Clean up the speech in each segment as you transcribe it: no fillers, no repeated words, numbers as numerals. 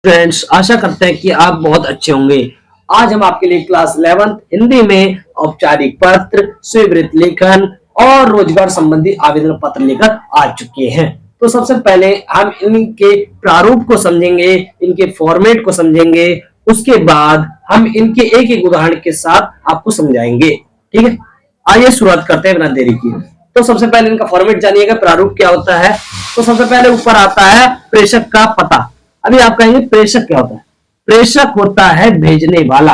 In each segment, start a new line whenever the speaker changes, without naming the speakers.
Friends, आशा करते हैं कि आप बहुत अच्छे होंगे। आज हम आपके लिए क्लास 11 हिंदी में औपचारिक पत्र, स्वीकृत लेखन और रोजगार संबंधी आवेदन पत्र लेकर आ चुके हैं। तो सबसे पहले हम इनके प्रारूप को समझेंगे, इनके फॉर्मेट को समझेंगे। उसके बाद हम इनके एक एक उदाहरण के साथ आपको समझाएंगे। ठीक है, आइए शुरुआत करते हैं बिना देरी की। तो सबसे पहले इनका फॉर्मेट जानिएगा, प्रारूप क्या होता है। तो सबसे पहले ऊपर आता है प्रेषक का पता। अभी आप कहेंगे प्रेषक क्या होता है? प्रेषक होता है भेजने वाला,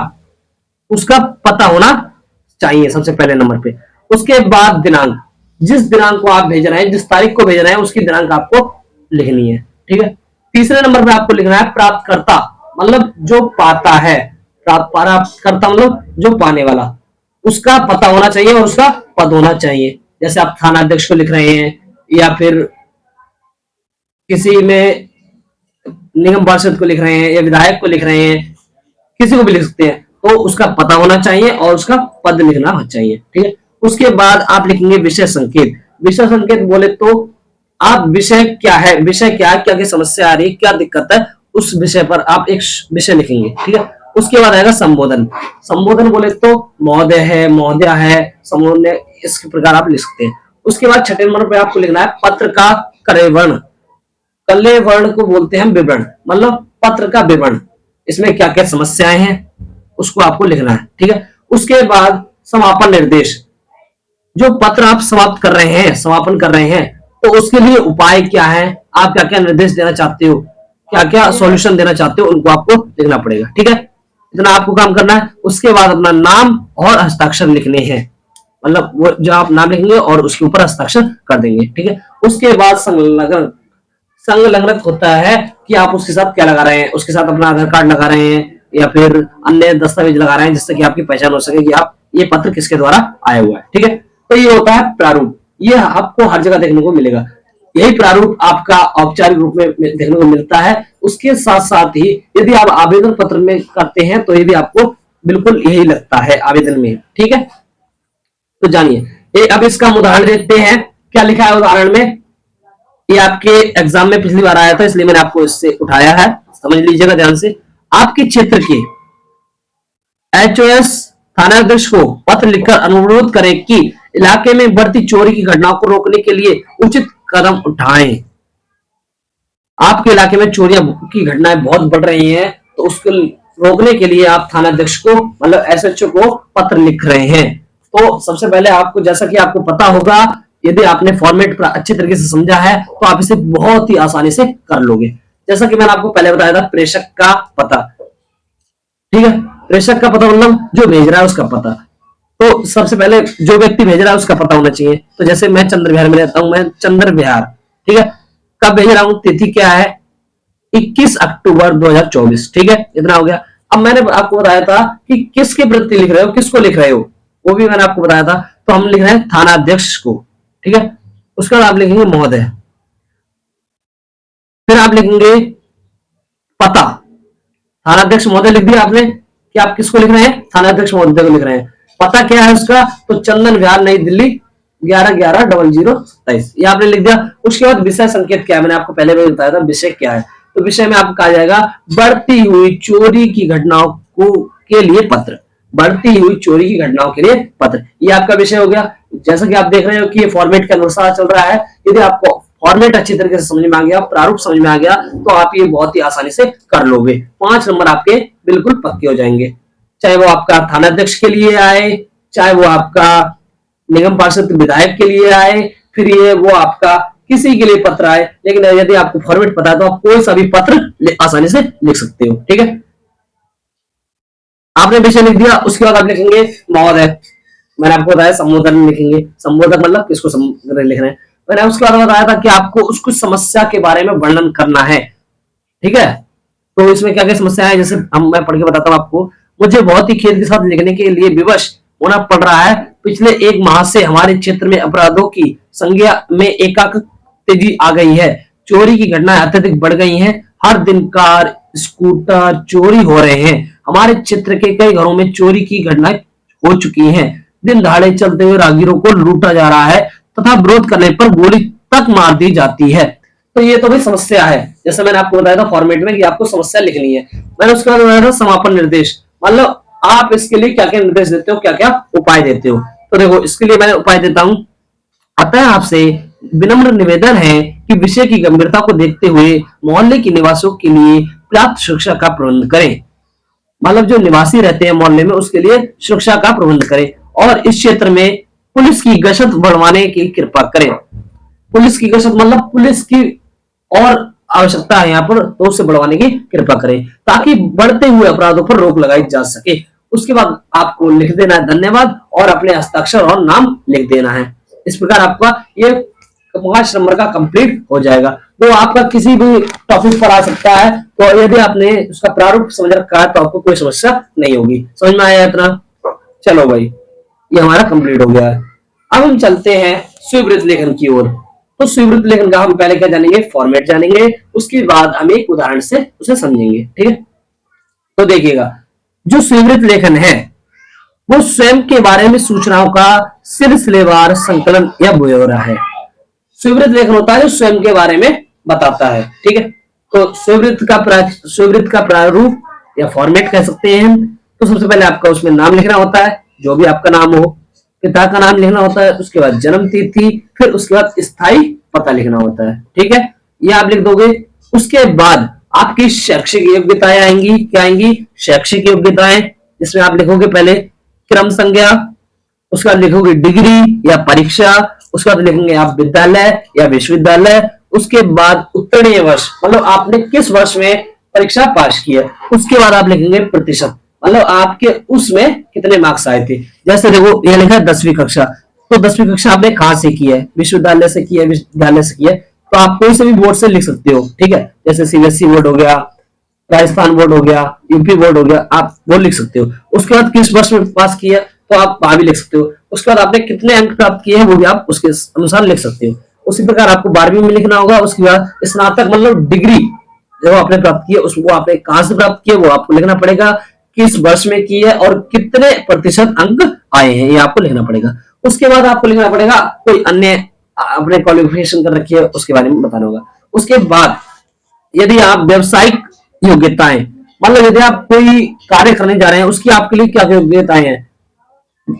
उसका पता होना चाहिए सबसे पहले नंबर पे। उसके बाद दिनांक, जिस दिनांक को आप भेज रहे हैं, जिस तारीख को भेज रहे हैं, उसकी दिनांक आपको लिखनी है। ठीक है, तीसरे नंबर पे आपको लिखना है प्राप्तकर्ता, मतलब जो पाता है। प्राप्तकर्ता मतलब जो पाने वाला, उसका पता होना चाहिए और उसका पद होना चाहिए। जैसे आप थाना अध्यक्ष को लिख रहे हैं या फिर किसी में निगम पार्षद को लिख रहे हैं या विधायक को लिख रहे हैं, किसी को भी लिख सकते हैं, तो उसका पता होना चाहिए और उसका पद लिखना चाहिए। ठीक है, उसके बाद आप लिखेंगे विषय संकेत। विषय संकेत बोले तो आप विषय क्या है, विषय क्या है, क्या क्या समस्या आ रही है, क्या दिक्कत है, उस विषय पर आप एक विषय लिखेंगे। ठीक है, उसके बाद आएगा संबोधन। संबोधन बोले तो महोदय है, महोदया है, संबोधन इस प्रकार आप लिख सकते हैं। उसके बाद छठे नंबर पर आपको लिखना है पत्र का कलेवर्ण। कल्ले वर्ण को बोलते हैं विवरण, मतलब पत्र का विवरण, इसमें क्या क्या समस्याएं हैं उसको आपको लिखना है। ठीक है, उसके बाद समापन निर्देश, जो पत्र आप समाप्त कर रहे हैं, समापन कर रहे हैं, तो उसके लिए उपाय क्या है, आप क्या क्या निर्देश देना चाहते हो, क्या क्या सॉल्यूशन देना चाहते हो, उनको आपको लिखना पड़ेगा। ठीक है, इतना आपको काम करना है। उसके बाद अपना नाम और हस्ताक्षर लिखने हैं, मतलब वो जो आप नाम लिखेंगे और उसके ऊपर हस्ताक्षर कर देंगे। ठीक है, उसके बाद संलग्न। संलग्न होता है कि आप उसके साथ क्या लगा रहे हैं, उसके साथ अपना आधार कार्ड लगा रहे हैं या फिर अन्य दस्तावेज लगा रहे हैं, जिससे कि आपकी पहचान हो सके कि आप ये पत्र किसके द्वारा आया हुआ है। ठीक है, तो ये होता है प्रारूप। ये आपको हर जगह देखने को मिलेगा। यही प्रारूप आपका औपचारिक रूप में देखने को मिलता है। उसके साथ साथ ही यदि आप आवेदन पत्र में करते हैं तो ये भी आपको बिल्कुल यही लगता है आवेदन में। ठीक है, तो जानिए अब इसका हम उदाहरण देखते हैं। क्या लिखा है उदाहरण में, ये आपके एग्जाम में पिछली बार आया था, इसलिए मैंने आपको इससे उठाया है, समझ लीजिएगा ध्यान से। आपके क्षेत्र के एचओएस थानाध्यक्ष को पत्र लिखकर अनुरोध करें कि इलाके में बढ़ती चोरी की घटनाओं को रोकने के लिए उचित कदम उठाएं। आपके इलाके में चोरियां की घटनाएं बहुत बढ़ रही हैं, तो उसको रोकने के लिए आप थानाध्यक्ष को मतलब एसएचओ को पत्र लिख रहे हैं। तो सबसे पहले आपको, जैसा कि आपको पता होगा, यदि आपने फॉर्मेट अच्छे तरीके से समझा है तो आप इसे बहुत ही आसानी से कर लोगे। जैसा कि मैंने आपको पहले बताया था, प्रेषक का पता। ठीक है, प्रेषक का पता मतलब जो भेज रहा है उसका पता। तो सबसे पहले जो व्यक्ति भेज रहा है उसका पता होना चाहिए। तो जैसे मैं चंद्र विहार में रहता हूं, मैं चंद्र विहार, ठीक है, कब भेज रहा हूं, तिथि क्या है, 21 अक्टूबर 2024। ठीक है, इतना हो गया। अब मैंने आपको बताया था कि किसके प्रति लिख रहे हो, किसको लिख रहे हो, वो भी मैंने आपको बताया था। तो हम लिख रहे हैं थानाध्यक्ष को। ठीक है, उसके बाद आप लिखेंगे महोदय, फिर आप लिखेंगे पता। थानाध्यक्ष महोदय लिख दिया आपने कि आप किसको लिख रहे हैं, थानाध्यक्ष महोदय को लिख रहे हैं। पता क्या है उसका, तो चंदन विहार, नई दिल्ली 11/11/0027, ये आपने लिख दिया। उसके बाद विषय संकेत क्या है, मैंने आपको पहले भी बताया था विषय क्या है। तो विषय में आपको कहा जाएगा बढ़ती हुई चोरी की घटनाओं को के लिए पत्र, बढ़ती हुई चोरी की घटनाओं के लिए पत्र, ये आपका विषय हो गया। जैसा कि आप देख रहे हो कि ये फॉर्मेट के अनुसार चल रहा है। यदि आपको फॉर्मेट अच्छी तरीके से समझ में आ गया, प्रारूप समझ में आ गया, तो आप ये बहुत ही आसानी से कर लोगे। 5 नंबर आपके बिल्कुल पक्के हो जाएंगे, चाहे वो आपका थानाध्यक्ष के लिए आए, चाहे वो आपका निगम पार्षद विधायक के लिए आए, फिर ये वो आपका किसी के लिए पत्र आए। लेकिन यदि आपको फॉर्मेट पता है तो आप कोई सा भी पत्र आसानी से लिख सकते हो। ठीक है, आपने विषय लिख दिया। उसके बाद आप लिखेंगे महोदय, मैंने आपको बताया संबोधन लिखेंगे। संबोधक मतलब किसको लिख रहे हैं। मैंने उसके बाद बताया था कि आपको उसको समस्या के बारे में वर्णन करना है। ठीक है, तो इसमें क्या क्या समस्या है, जैसे मैं पढ़ के बताता हूँ आपको। मुझे बहुत ही खेद के साथ लिखने के लिए विवश होना पड़ रहा है। पिछले 1 माह से हमारे क्षेत्र में अपराधों की संख्या में एकाएक तेजी आ गई है। चोरी की घटनाएं अत्यधिक बढ़ गई हैं। हर दिन कार, स्कूटर चोरी हो रहे हैं। हमारे क्षेत्र के कई घरों में चोरी की घटनाएं हो चुकी हैं। दिन दहाड़े चलते हुए राहगीरों को लूटा जा रहा है तथा विरोध करने पर गोली तक मार दी जाती है। तो ये तो भाई समस्या है, जैसे मैंने आपको बताया था फॉर्मेट में कि आपको समस्या लिखनी है। मैंने उसके बाद बताया था समापन निर्देश, मतलब आप इसके लिए क्या क्या निर्देश देते हो, क्या क्या उपाय देते हो। तो देखो इसके लिए मैं उपाय देता हूं, अतः आपसे विनम्र निवेदन है कि विषय की गंभीरता को देखते हुए मोहल्ले के निवासियों के लिए पर्याप्त सुरक्षा का प्रबंध करें। मतलब जो निवासी रहते हैं मोहल्ले में उसके लिए सुरक्षा का प्रबंध करें, और इस क्षेत्र में पुलिस की गश्त बढ़वाने की कृपा करें। पुलिस की गश्त मतलब पुलिस की और आवश्यकता है यहाँ पर, तो उसे बढ़वाने की कृपा करें ताकि बढ़ते हुए अपराधों पर रोक लगाई जा सके। उसके बाद आपको लिख देना है धन्यवाद और अपने हस्ताक्षर और नाम लिख देना है। इस प्रकार आपका ये 5 नंबर का कंप्लीट हो जाएगा। तो आपका किसी भी टॉपिक पर आ सकता है, तो यदि आपने उसका प्रारूप समझ रखा है तो आपको कोई समस्या नहीं होगी। समझ में आया इतना? चलो भाई, ये हमारा कंप्लीट हो गया है। अब हम चलते हैं स्वीकृत लेखन की ओर। तो स्वीकृत लेखन का हम पहले क्या जानेंगे, फॉर्मेट जानेंगे, उसके बाद हम एक उदाहरण से उसे समझेंगे। ठीक है, तो देखिएगा, जो स्वीकृत लेखन है वो स्वयं के बारे में सूचनाओं का सिलसिलेवार संकलन या ब्यौरा है। स्वीकृत लेखन होता है जो स्वयं के बारे में बताता है। ठीक है, तो स्वीकृत का प्रारूप या फॉर्मेट कह सकते हैं हम। तो सबसे पहले आपका उसमें नाम लिखना होता है, जो भी आपका नाम हो, पिता का नाम लिखना होता है, उसके बाद जन्म तिथि, फिर उसके बाद स्थायी पता लिखना होता है। ठीक है, ये आप लिख दोगे। उसके बाद आपकी शैक्षिक योग्यताएं आएंगी। क्या आएंगी? शैक्षिक योग्यताएं, जिसमें आप लिखोगे पहले क्रम संज्ञा, उसके बाद लिखोगे डिग्री या परीक्षा, उसके बाद लिखेंगे आप विद्यालय या विश्वविद्यालय, उसके बाद उत्तीर्ण वर्ष, मतलब आपने किस वर्ष में परीक्षा पास की है, उसके बाद आप लिखेंगे प्रतिशत, मतलब आपके उसमें कितने मार्क्स आए थे। जैसे देखो ये लिखा है 10वीं कक्षा, तो 10वीं कक्षा आपने कहां से की है, विश्वविद्यालय से की है, विश्वविद्यालय से की है, तो आप कोई से भी बोर्ड से लिख सकते हो। ठीक है, जैसे सीबीएसई बोर्ड हो गया, राजस्थान बोर्ड हो गया, यूपी बोर्ड हो गया, आप वो लिख सकते हो। उसके बाद किस वर्ष में पास किया तो आप वहां भी लिख सकते हो। उसके बाद आपने कितने अंक प्राप्त किए हैं वो भी आप उसके अनुसार लिख सकते हो। उसी प्रकार आपको 12वीं में लिखना होगा। उसके बाद स्नातक मतलब डिग्री जो आपने प्राप्त की है उसको आपने कहां से प्राप्त किया वो आपको लिखना पड़ेगा, किस वर्ष में की है और कितने प्रतिशत अंक आए हैं ये आपको लिखना पड़ेगा। उसके बाद आपको लिखना पड़ेगा कोई अन्य अपने क्वालिफिकेशन कर रखी है उसके बारे में बताना होगा। उसके बाद यदि आप व्यावसायिक योग्यताएं, मतलब यदि आप कोई कार्य करने जा रहे हैं उसकी आपके लिए क्या योग्यताएं हैं।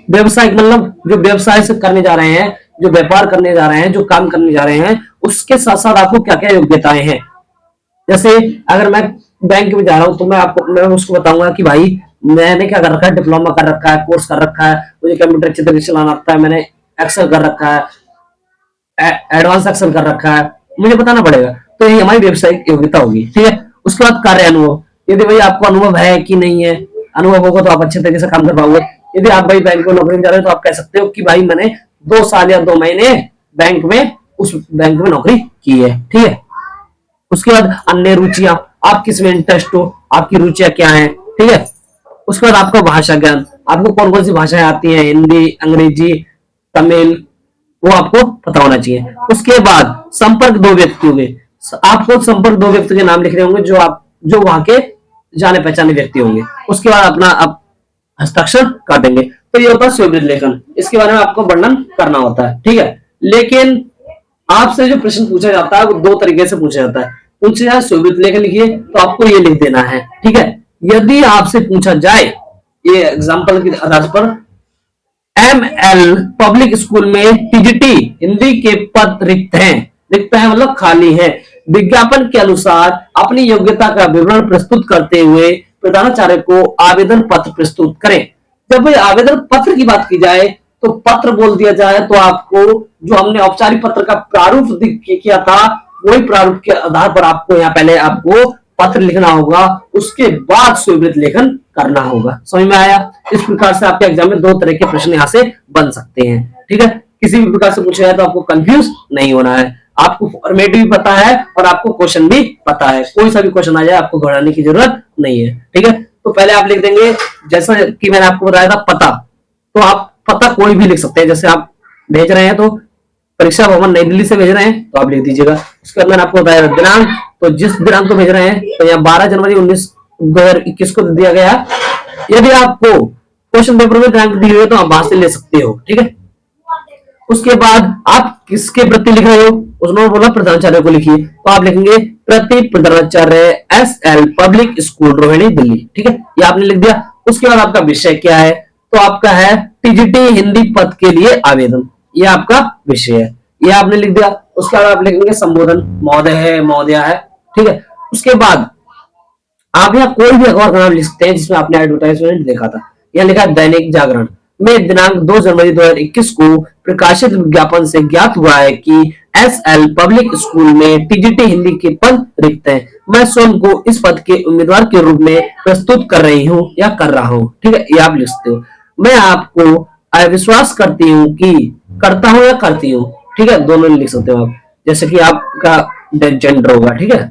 व्यवसायिक मतलब जो व्यवसाय से करने जा रहे हैं, जो व्यापार करने जा रहे हैं, जो काम करने जा रहे हैं, उसके साथ साथ आपको क्या क्या योग्यताएं हैं। जैसे अगर मैं बैंक में जा रहा हूं तो मैं उसको बताऊंगा कि भाई मैंने क्या कर रखा है, डिप्लोमा कर रखा है, कोर्स कर रखा है, मुझे कंप्यूटर अच्छे तरीके से चलाना आता है, मैंने एक्सेल कर रखा है, एडवांस एक्सेल कर रखा है, मुझे बताना पड़ेगा। तो ये हमारी व्यावसायिक योग्यता होगी। ठीक है, उसके बाद कार्य अनुभव, यदि भाई आपको अनुभव है कि नहीं है, अनुभव होगा तो आप अच्छे तरीके से काम कर पाओगे। यदि आप भाई बैंक में नौकरी में जा रहे हो तो आप कह सकते हो कि भाई मैंने 2 साल या 2 महीने बैंक में उस बैंक में नौकरी की है। ठीक है, उसके बाद अन्य रुचियां, आप किस में इंटरेस्ट हो, आपकी रुचियां क्या है। ठीक है, उसके बाद आपका भाषा ज्ञान, आपको कौन कौन सी भाषाएं आती हैं, हिंदी, अंग्रेजी, तमिल, वो आपको पता होना चाहिए। उसके बाद संपर्क 2 व्यक्ति होंगे, आपको संपर्क 2 व्यक्ति के नाम लिखने होंगे जो वहां के जाने पहचाने व्यक्ति होंगे। उसके बाद अपना आप हस्ताक्षर कर देंगे। तो ये होता है स्वीकृत लेखन, इसके बारे में आपको वर्णन करना होता है। ठीक है, लेकिन आपसे जो प्रश्न पूछा जाता है वो 2 तरीके से पूछा जाता है। पूछा जाए स्वीकृत लेखन लिखिए तो आपको ये लिख देना है। ठीक है, यदि आपसे पूछा जाए, ये एग्जाम्पल के आधार पर, ML पब्लिक स्कूल में टीजीटी हिंदी के पद रिक्त हैं मतलब खाली है, विज्ञापन के अनुसार अपनी योग्यता का विवरण प्रस्तुत करते हुए प्रधानाचार्य को आवेदन पत्र प्रस्तुत करें। जब आवेदन पत्र की बात की जाए तो पत्र बोल दिया जाए तो आपको जो हमने औपचारिक पत्र का प्रारूप किया था वही प्रारूप के आधार पर आपको यहाँ पहले आपको पत्र लिखना होगा, उसके बाद स्वीकृत लेखन करना होगा। समझ में आया? इस प्रकार से आपके एग्जाम में 2 तरह के प्रश्न यहाँ से बन सकते हैं। ठीक है, किसी भी प्रकार से पूछा जाए तो आपको कंफ्यूज नहीं होना है, आपको फॉर्मेट भी पता है और आपको क्वेश्चन भी पता है। कोई सा भी क्वेश्चन आ जाए आपको घबराने की जरूरत नहीं है। ठीक है, तो पहले आप लिख देंगे, जैसा कि मैंने आपको बताया था पता, तो आप पता कोई भी लिख सकते हैं। जैसे आप भेज रहे हैं तो परीक्षा भवन नई दिल्ली से भेज रहे हैं तो आप लिख दीजिएगा। उसके बाद मैंने आपको बताया दिनांक, तो जिस दिनांक को भेज रहे हैं तो यहाँ 12 जनवरी 2021 को दिया गया। यदि आपको क्वेश्चन पेपर में दिनांक दी हुई है तो आप वहां से ले सकते हो। ठीक है, उसके बाद आप किसके प्रति लिख रहे हो उसने बोला प्रधानाचार्य को लिखिए, तो आप लिखेंगे प्रति प्रधानाचार्य SL public school Rohini Delhi. ठीक है, ये आपने लिख दिया। उसके बाद आपका विषय क्या है, तो आपका है टीजीटी हिंदी पद के लिए आवेदन, ये आपका विषय है, ये आपने लिख दिया। उसके बाद आप लिखेंगे संबोधन, महोदय है महोदया है। ठीक है, उसके बाद आप यहाँ कोई भी अखबार का नाम लिख सकते हैं जिसमें आपने एडवर्टाइजमेंट देखा था। यहाँ लिखा है दैनिक जागरण में दिनांक 2 जनवरी 2021 को प्रकाशित विज्ञापन से ज्ञात हुआ है कि SL पब्लिक स्कूल में टीजीटी हिंदी के पद रिक्त हैं। मैं स्वयं को इस पद के उम्मीदवार के रूप में प्रस्तुत कर रही हूँ या कर रहा हूँ। ठीक है, ये आप लिख सकते हो। मैं आपको विश्वास करती हूँ कि करता हूँ या करती हूँ। ठीक है, दोनों लिख सकते हो आप, जैसे कि आपका जेंडर होगा। ठीक है,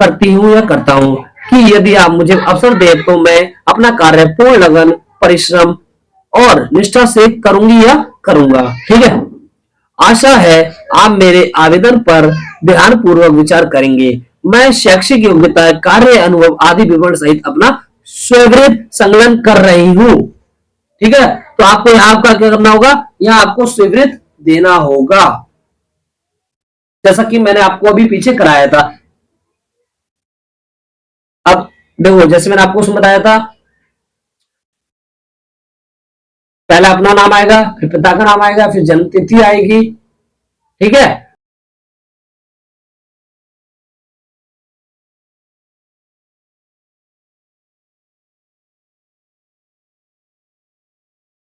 करती हूँ या करता हूँ कि यदि आप मुझे अवसर दे तो मैं अपना कार्य पूर्ण लगन, परिश्रम और निष्ठा से करूंगी या करूंगा। ठीक है, आशा है आप मेरे आवेदन पर ध्यान पूर्वक विचार करेंगे। मैं शैक्षिक योग्यता, कार्य अनुभव आदि विवरण सहित अपना स्वीकृत संकलन कर रही हूँ। ठीक है, तो आपको यहाँ आपका क्या करना होगा, यहाँ आपको स्वीकृत देना होगा, जैसा कि मैंने आपको अभी पीछे कराया था। अब देखो, जैसे मैंने आपको उसमें बताया था, पहला अपना नाम आएगा, फिर पिता का नाम आएगा, फिर जन्म तिथि आएगी। ठीक है,